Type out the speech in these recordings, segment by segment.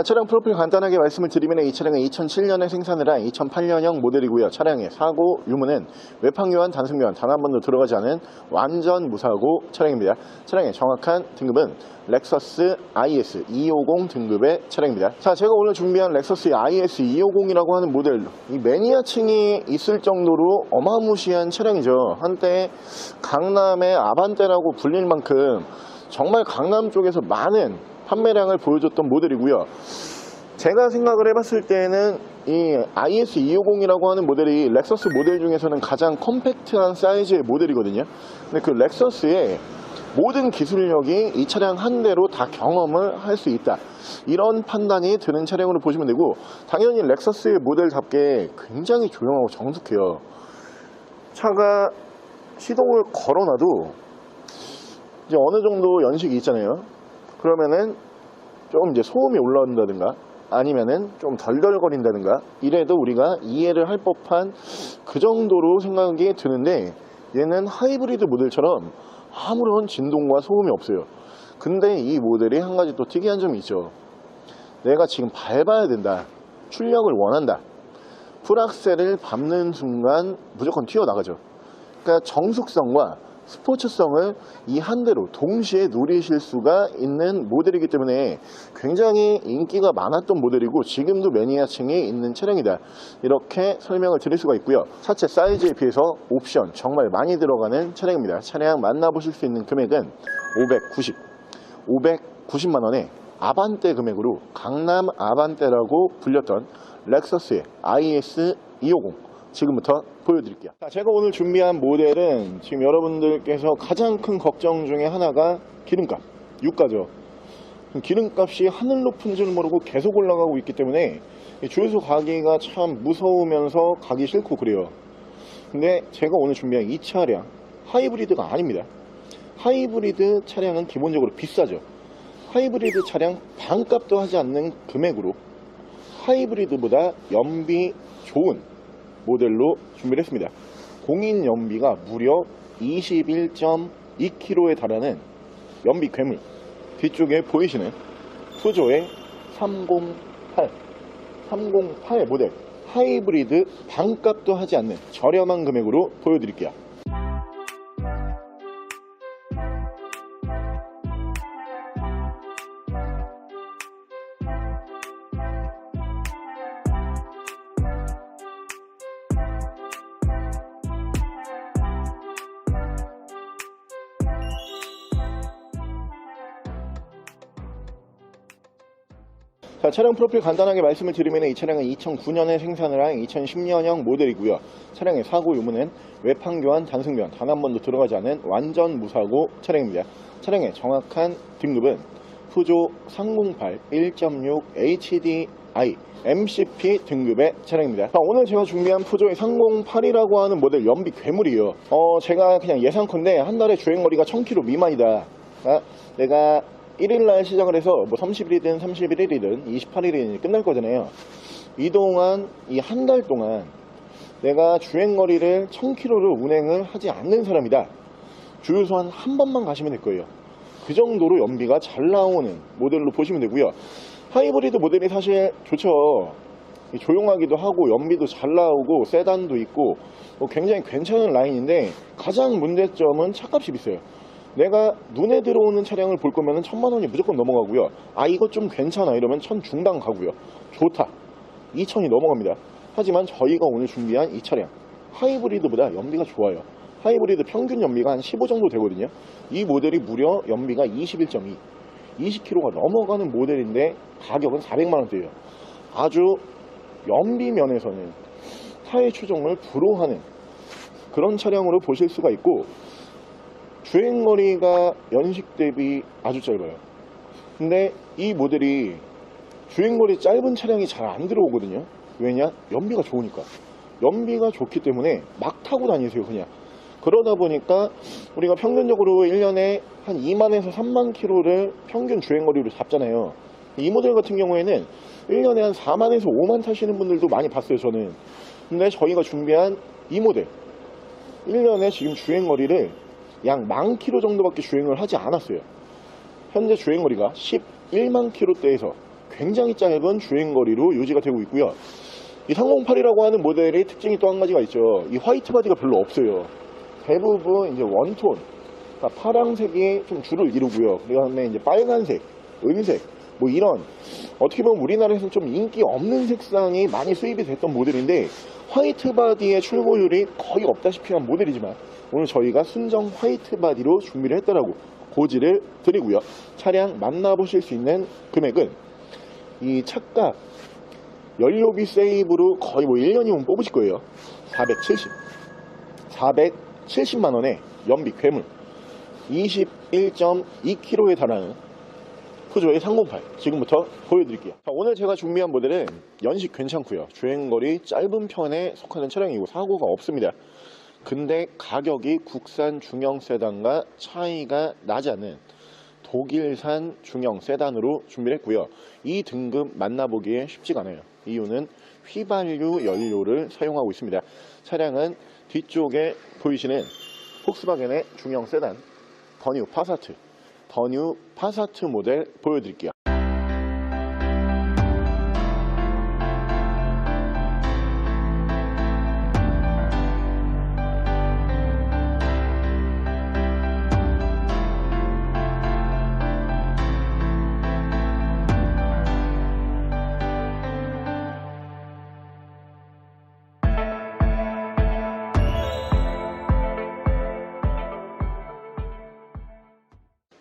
차량 프로필 간단하게 말씀을 드리면 이 차량은 2007년에 생산을 한 2008년형 모델이고요. 차량의 사고 유무는 외판교환, 단순교환 단 한 번도 들어가지 않은 완전 무사고 차량입니다. 차량의 정확한 등급은 렉서스 IS 250 등급의 차량입니다. 자, 제가 오늘 준비한 렉서스 IS 250이라고 하는 모델, 이 매니아층이 있을 정도로 어마무시한 차량이죠. 한때 강남의 아반떼라고 불릴 만큼 정말 강남 쪽에서 많은 판매량을 보여줬던 모델이고요. 제가 생각을 해봤을 때는 이 IS250이라고 하는 모델이 렉서스 모델 중에서는 가장 컴팩트한 사이즈의 모델이거든요. 근데 그 렉서스의 모든 기술력이 이 차량 한 대로 다 경험을 할 수 있다, 이런 판단이 드는 차량으로 보시면 되고, 당연히 렉서스의 모델답게 굉장히 조용하고 정숙해요. 차가 시동을 걸어놔도 이제 어느 정도 연식이 있잖아요. 그러면은 좀 이제 소음이 올라온다든가 아니면은 좀 덜덜거린다든가 이래도 우리가 이해를 할 법한 그 정도로 생각이 드는데, 얘는 하이브리드 모델처럼 아무런 진동과 소음이 없어요. 근데 이 모델이 한 가지 또 특이한 점이 있죠. 내가 지금 밟아야 된다, 출력을 원한다, 풀악셀을 밟는 순간 무조건 튀어나가죠. 그러니까 정숙성과 스포츠성을 이 한 대로 동시에 누리실 수가 있는 모델이기 때문에 굉장히 인기가 많았던 모델이고, 지금도 매니아층이 있는 차량이다, 이렇게 설명을 드릴 수가 있고요. 차체 사이즈에 비해서 옵션 정말 많이 들어가는 차량입니다. 차량 만나보실 수 있는 금액은 590만원에 아반떼 금액으로 강남 아반떼라고 불렸던 렉서스의 IS250 지금부터 보여드릴게요. 자, 제가 오늘 준비한 모델은 지금 여러분들께서 가장 큰 걱정 중에 하나가 기름값, 유가죠. 기름값이 하늘 높은 줄 모르고 계속 올라가고 있기 때문에 주유소 가기가 참 무서우면서 가기 싫고 그래요. 근데 제가 오늘 준비한 이 차량 하이브리드가 아닙니다. 하이브리드 차량은 기본적으로 비싸죠. 하이브리드 차량 반값도 하지 않는 금액으로 하이브리드보다 연비 좋은 모델로 준비를 했습니다. 공인 연비가 무려 21.2km에 달하는 연비 괴물, 뒤쪽에 보이시는 푸조의 308 모델 하이브리드 반값도 하지 않는 저렴한 금액으로 보여드릴게요. 자, 차량 프로필 간단하게 말씀을 드리면 이 차량은 2009년에 생산을 한 2010년형 모델이고요. 차량의 사고 유무는 외판교환, 단순교환 단 한 번도 들어가지 않은 완전 무사고 차량입니다. 차량의 정확한 등급은 푸조 308 1.6 HDI MCP 등급의 차량입니다. 자, 오늘 제가 준비한 푸조의 308이라고 하는 모델 연비 괴물이에요. 제가 그냥 예상컨대 한 달에 주행거리가 1000km 미만이다. 내가 1일날 시작을 해서 뭐 30일이든 31일이든 28일이든 끝날 거잖아요. 이동안 이 한 달 동안 내가 주행거리를 1000km를 운행을 하지 않는 사람이다. 주유소 한 번만 가시면 될 거예요. 그 정도로 연비가 잘 나오는 모델로 보시면 되고요. 하이브리드 모델이 사실 좋죠. 조용하기도 하고 연비도 잘 나오고 세단도 있고 굉장히 괜찮은 라인인데, 가장 문제점은 차값이 비싸요. 내가 눈에 들어오는 차량을 볼 거면 1000만원이 무조건 넘어가고요. 이거 좀 괜찮아 이러면 1000 중반 가고요. 좋다 2000이 넘어갑니다. 하지만 저희가 오늘 준비한 이 차량 하이브리드보다 연비가 좋아요. 하이브리드 평균 연비가 한 15 정도 되거든요. 이 모델이 무려 연비가 21.2, 20km가 넘어가는 모델인데 가격은 400만원대예요. 아주 연비 면에서는 타의 추종을 불허하는 그런 차량으로 보실 수가 있고, 주행거리가 연식 대비 아주 짧아요. 근데 이 모델이 주행거리 짧은 차량이 잘 안 들어오거든요. 왜냐? 연비가 좋으니까. 연비가 좋기 때문에 막 타고 다니세요 그냥. 그러다 보니까 우리가 평균적으로 1년에 한 2만에서 3만 킬로를 평균 주행거리로 잡잖아요. 이 모델 같은 경우에는 1년에 한 4만에서 5만 타시는 분들도 많이 봤어요 저는. 근데 저희가 준비한 이 모델 1년에 지금 주행거리를 약 10,000km 정도밖에 주행을 하지 않았어요. 현재 주행거리가 11만 킬로대에서 굉장히 짧은 주행거리로 유지가 되고 있고요. 이 308이라고 하는 모델의 특징이 또 한 가지가 있죠. 이 화이트 바디가 별로 없어요. 대부분 이제 원톤, 그러니까 파랑색이 좀 주를 이루고요. 그 다음에 이제 빨간색, 은색, 뭐 이런 어떻게 보면 우리나라에서는 좀 인기 없는 색상이 많이 수입이 됐던 모델인데, 화이트 바디의 출고율이 거의 없다시피 한 모델이지만 오늘 저희가 순정 화이트 바디로 준비를 했다라고 고지를 드리고요. 차량 만나보실 수 있는 금액은 이 차값 연료비 세이브로 거의 뭐 1년이면 뽑으실 거예요. 470만원에 연비 괴물 21.2km에 달하는 푸조의 308 지금부터 보여드릴게요. 자, 오늘 제가 준비한 모델은 연식 괜찮고요. 주행거리 짧은 편에 속하는 차량이고 사고가 없습니다. 근데 가격이 국산 중형 세단과 차이가 나지 않는 독일산 중형 세단으로 준비를 했고요. 이 등급 만나보기에 쉽지가 않아요. 이유는 휘발유 연료를 사용하고 있습니다. 차량은 뒤쪽에 보이시는 폭스바겐의 중형 세단 더뉴 파사트 모델 보여드릴게요.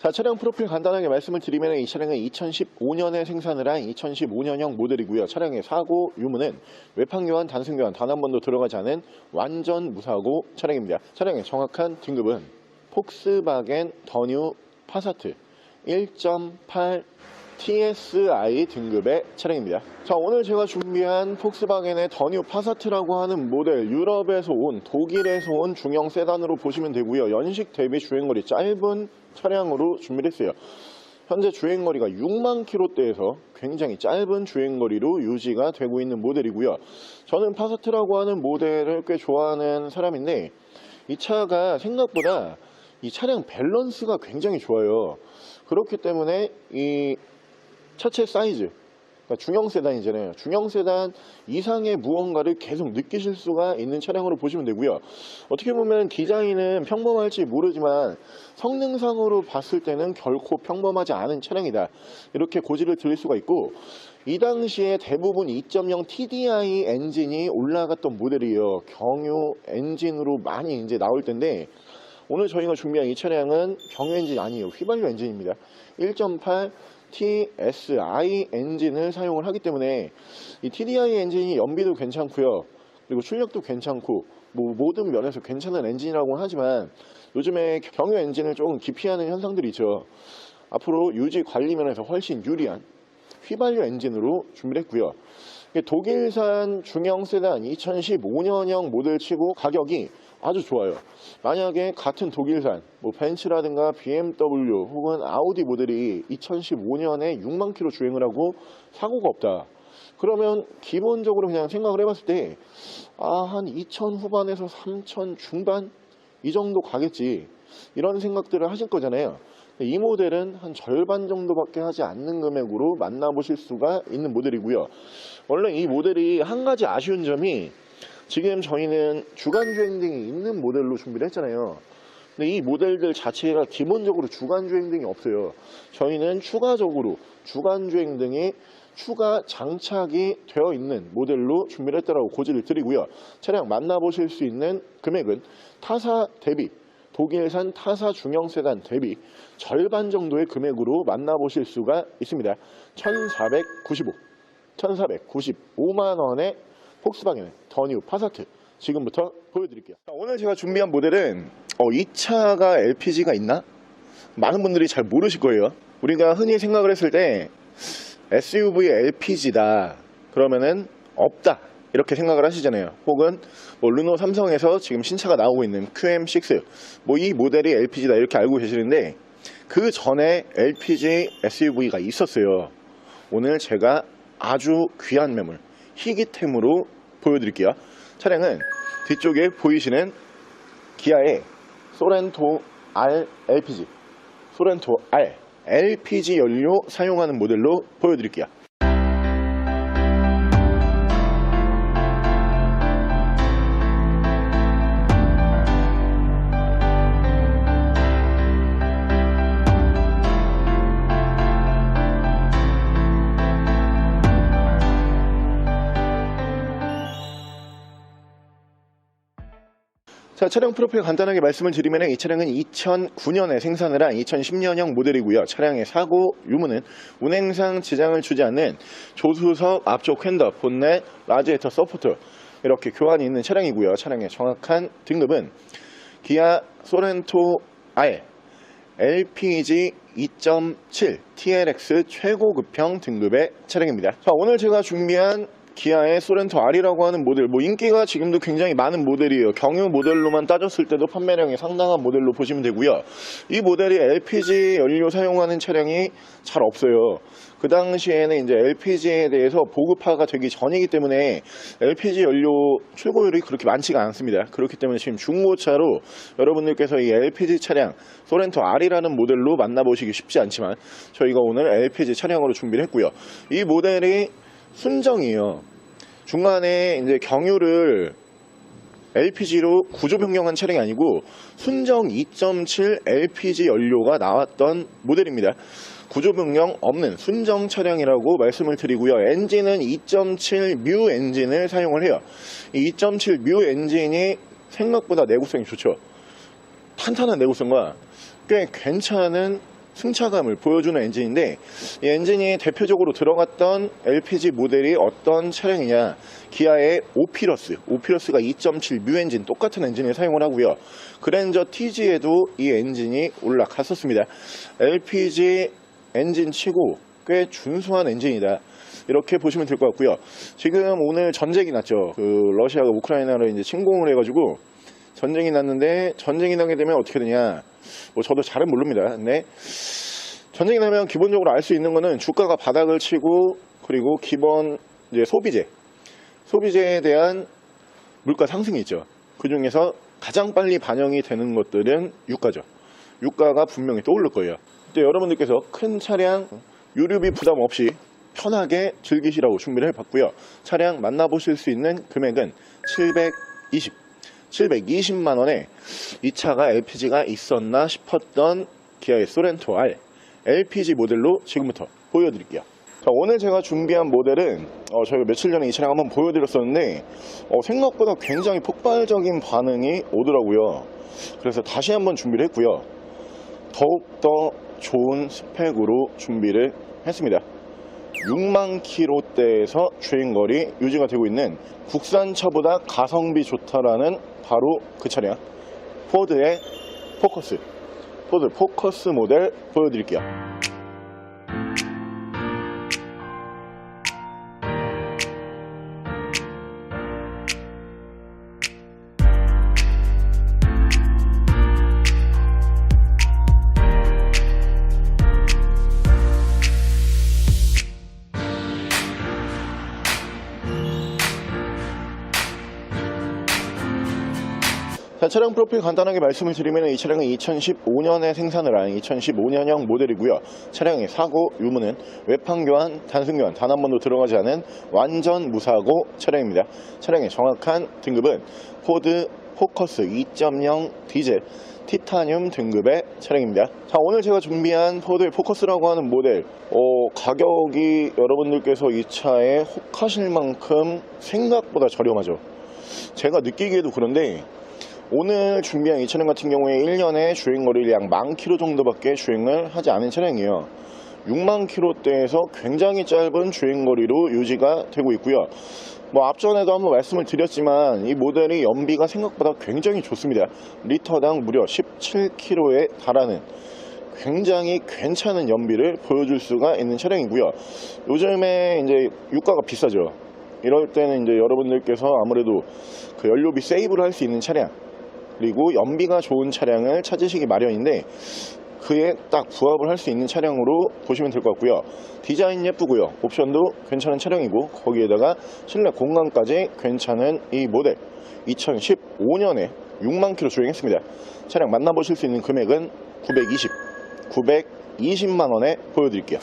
자, 차량 프로필 간단하게 말씀을 드리면 이 차량은 2015년에 생산을 한 2015년형 모델이고요. 차량의 사고 유무는 외판교환, 단순교환 단 한 번도 들어가지 않은 완전 무사고 차량입니다. 차량의 정확한 등급은 폭스바겐 더뉴 파사트 1.8 TSI 등급의 차량입니다. 자, 오늘 제가 준비한 폭스바겐의 더뉴 파사트라고 하는 모델, 유럽에서 온, 독일에서 온 중형 세단으로 보시면 되고요. 연식 대비 주행거리 짧은 차량으로 준비를 했어요. 현재 주행거리가 6만 km대에서 굉장히 짧은 주행거리로 유지가 되고 있는 모델이고요. 저는 파사트라고 하는 모델을 꽤 좋아하는 사람인데, 이 차가 생각보다 이 차량 밸런스가 굉장히 좋아요. 그렇기 때문에 이 차체 사이즈, 그러니까 중형 세단이잖아요. 중형 세단 이상의 무언가를 계속 느끼실 수가 있는 차량으로 보시면 되고요. 어떻게 보면 디자인은 평범할지 모르지만 성능상으로 봤을 때는 결코 평범하지 않은 차량이다, 이렇게 고지를 드릴 수가 있고, 이 당시에 대부분 2.0 TDI 엔진이 올라갔던 모델이에요. 경유 엔진으로 많이 이제 나올 텐데, 오늘 저희가 준비한 이 차량은 경유 엔진이 아니에요. 휘발유 엔진입니다. 1.8 TSI 엔진을 사용을 하기 때문에 이 TDI 엔진이 연비도 괜찮고요. 그리고 출력도 괜찮고 뭐 모든 면에서 괜찮은 엔진이라고는 하지만 요즘에 경유 엔진을 조금 기피하는 현상들이 있죠. 앞으로 유지 관리 면에서 훨씬 유리한 휘발유 엔진으로 준비를 했고요. 독일산 중형 세단 2015년형 모델 치고 가격이 아주 좋아요. 만약에 같은 독일산 뭐 벤츠라든가 BMW 혹은 아우디 모델이 2015년에 6만 km 주행을 하고 사고가 없다, 그러면 기본적으로 그냥 생각을 해봤을 때 한 2천 후반에서 3천 중반 이 정도 가겠지, 이런 생각들을 하실 거잖아요. 이 모델은 한 절반 정도밖에 하지 않는 금액으로 만나보실 수가 있는 모델이고요. 원래 이 모델이 한 가지 아쉬운 점이, 지금 저희는 주간주행 등이 있는 모델로 준비를 했잖아요. 근데 이 모델들 자체가 기본적으로 주간주행 등이 없어요. 저희는 추가적으로 주간주행 등이 추가 장착이 되어 있는 모델로 준비를 했다라고 고지를 드리고요. 차량 만나보실 수 있는 금액은 타사 대비, 독일산 타사 중형 세단 대비 절반 정도의 금액으로 만나보실 수가 있습니다. 1,495만원의 폭스바겐의 더뉴 파사트 지금부터 보여드릴게요. 오늘 제가 준비한 모델은 이 차가 LPG가 있나? 많은 분들이 잘 모르실 거예요. 우리가 흔히 생각을 했을 때 SUV LPG다 그러면은 없다, 이렇게 생각을 하시잖아요. 혹은 뭐 르노 삼성에서 지금 신차가 나오고 있는 QM6 뭐 이 모델이 LPG다 이렇게 알고 계시는데, 그 전에 LPG SUV가 있었어요. 오늘 제가 아주 귀한 매물, 희귀템으로 보여드릴게요. 차량은 뒤쪽에 보이시는 기아의 소렌토 R LPG, 소렌토 R LPG 연료 사용하는 모델로 보여드릴게요. 자, 차량 프로필 간단하게 말씀을 드리면 이 차량은 2009년에 생산을 한 2010년형 모델이고요. 차량의 사고 유무는 운행상 지장을 주지 않는 조수석 앞쪽 핸드, 본넷, 라지에이터 서포트 이렇게 교환이 있는 차량이고요. 차량의 정확한 등급은 기아 소렌토 R LPG 2.7 TLX 최고급형 등급의 차량입니다. 자, 오늘 제가 준비한 기아의 소렌토 R이라고 하는 모델, 인기가 지금도 굉장히 많은 모델이에요. 경유 모델로만 따졌을 때도 판매량이 상당한 모델로 보시면 되고요. 이 모델이 LPG 연료 사용하는 차량이 잘 없어요. 그 당시에는 이제 LPG에 대해서 보급화가 되기 전이기 때문에 LPG 연료 출고율이 그렇게 많지가 않습니다. 그렇기 때문에 지금 중고차로 여러분들께서 이 LPG 차량 소렌토 R이라는 모델로 만나보시기 쉽지 않지만 저희가 오늘 LPG 차량으로 준비를 했고요. 이 모델이 순정이에요. 중간에 이제 경유를 LPG로 구조 변경한 차량이 아니고 순정 2.7 LPG 연료가 나왔던 모델입니다. 구조 변경 없는 순정 차량이라고 말씀을 드리고요. 엔진은 2.7 뮤 엔진을 사용을 해요. 이 2.7 뮤 엔진이 생각보다 내구성이 좋죠. 탄탄한 내구성과 꽤 괜찮은 승차감을 보여주는 엔진인데, 이 엔진이 대표적으로 들어갔던 LPG 모델이 어떤 차량이냐, 기아의 오피러스가 2.7 뮤 엔진 똑같은 엔진을 사용을 하고요. 그랜저 TG에도 이 엔진이 올라갔었습니다. LPG 엔진 치고 꽤 준수한 엔진이다, 이렇게 보시면 될 것 같고요. 지금 오늘 전쟁이 났죠. 러시아가 우크라이나를 이제 침공을 해가지고 전쟁이 났는데, 전쟁이 나게 되면 어떻게 되냐, 저도 잘은 모릅니다. 근데 전쟁이 나면 기본적으로 알 수 있는 거는 주가가 바닥을 치고, 그리고 기본 이제 소비재에 대한 물가 상승이 있죠. 그 중에서 가장 빨리 반영이 되는 것들은 유가죠. 유가가 분명히 떠오를 거예요. 근데 여러분들께서 큰 차량 유류비 부담 없이 편하게 즐기시라고 준비를 해봤고요. 차량 만나보실 수 있는 금액은 720만 원에 이 차가 LPG가 있었나 싶었던 기아의 소렌토 R LPG 모델로 지금부터 보여드릴게요. 자, 오늘 제가 준비한 모델은 저희가 며칠 전에 이 차량 한번 보여드렸었는데 생각보다 굉장히 폭발적인 반응이 오더라고요. 그래서 다시 한번 준비를 했고요. 더욱더 좋은 스펙으로 준비를 했습니다. 6만 킬로대에서 주행거리 유지가 되고 있는 국산차보다 가성비 좋다라는 바로 그 차량, 포드의 포커스, 포드 포커스 모델 보여드릴게요. 자, 차량 프로필 간단하게 말씀을 드리면 이 차량은 2015년에 생산을 한 2015년형 모델이고요. 차량의 사고 유무는 외판 교환, 단순 교환 단 한 번도 들어가지 않은 완전 무사고 차량입니다. 차량의 정확한 등급은 포드 포커스 2.0 디젤 티타늄 등급의 차량입니다. 자, 오늘 제가 준비한 포드의 포커스라고 하는 모델, 가격이 여러분들께서 이 차에 혹하실 만큼 생각보다 저렴하죠. 제가 느끼기에도 그런데 오늘 준비한 이 차량 같은 경우에 1년에 주행거리를 약 10,000km 정도밖에 주행을 하지 않은 차량이에요. 6만 킬로대에서 굉장히 짧은 주행거리로 유지가 되고 있고요. 앞전에도 한번 말씀을 드렸지만 이 모델이 연비가 생각보다 굉장히 좋습니다. 리터당 무려 17km에 달하는 굉장히 괜찮은 연비를 보여줄 수가 있는 차량이고요. 요즘에 이제 유가가 비싸죠. 이럴 때는 이제 여러분들께서 아무래도 그 연료비 세이브를 할 수 있는 차량, 그리고 연비가 좋은 차량을 찾으시기 마련인데 그에 딱 부합을 할 수 있는 차량으로 보시면 될 것 같고요. 디자인 예쁘고요. 옵션도 괜찮은 차량이고 거기에다가 실내 공간까지 괜찮은 이 모델, 2015년에 6만 킬로 주행했습니다. 차량 만나보실 수 있는 금액은 920만 원에 보여드릴게요.